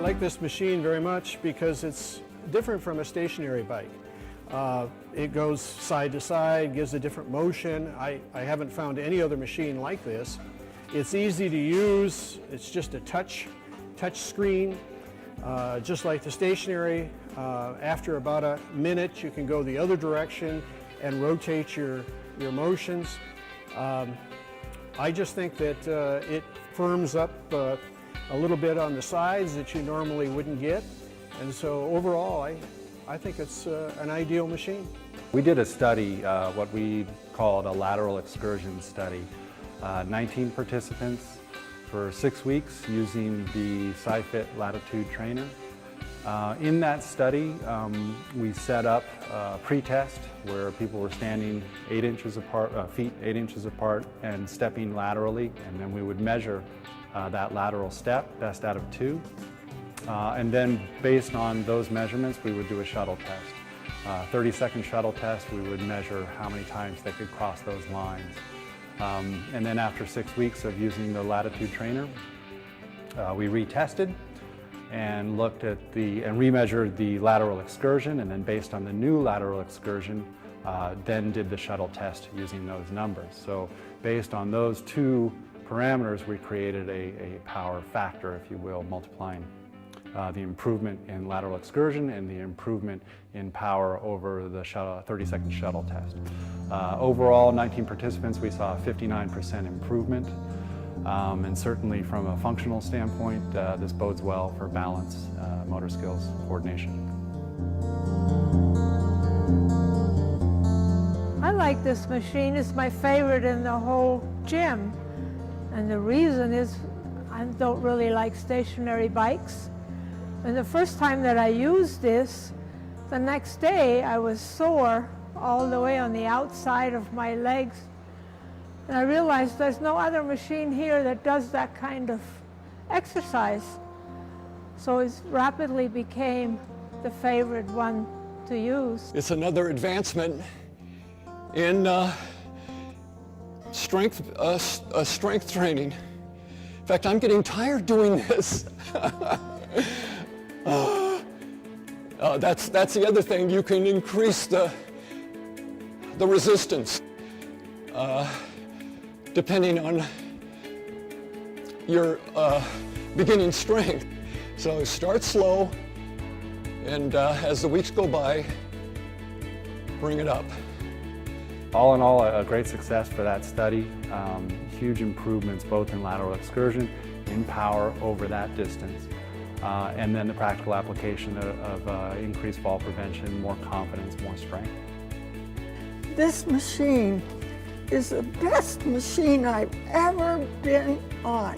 like this machine very much because it's different from a stationary bike. It goes side to side, gives a different motion. I haven't found any other machine like this. It's easy to use. It's just a touch screen, just like the stationary. After about a minute, you can go the other direction and rotate your motions. I just think that it firms up a little bit on the sides that you normally wouldn't get. And so overall, I think it's an ideal machine. We did a study, what we called a lateral excursion study. 19 participants for 6 weeks using the Scifit Latitude trainer. In that study, we set up a pre-test where people were standing 8 inches apart, feet 8 inches apart and stepping laterally, and then we would measure that lateral step, best out of 2. And then based on those measurements, we would do a shuttle test. 30-second shuttle test, we would measure how many times they could cross those lines. And then after 6 weeks of using the Latitude trainer, we retested and looked at and remeasured the lateral excursion, and then based on the new lateral excursion, then did the shuttle test using those numbers. So based on those 2 parameters, we created a power factor, if you will, multiplying the improvement in lateral excursion and the improvement in power over the 30-second shuttle test. Overall, 19 participants, we saw a 59% improvement. And certainly from a functional standpoint, this bodes well for balance, motor skills, coordination. I like this machine. It's my favorite in the whole gym. And the reason is I don't really like stationary bikes. And the first time that I used this, the next day I was sore all the way on the outside of my legs. And I realized there's no other machine here that does that kind of exercise. So it rapidly became the favorite one to use. It's another advancement in strength training. In fact, I'm getting tired doing this. That's the other thing. You can increase the resistance depending on your beginning strength. So start slow, and as the weeks go by, bring it up. All in all, a great success for that study. Huge improvements both in lateral excursion, in power over that distance, and then the practical application of increased fall prevention, more confidence, more strength. This machine is the best machine I've ever been on.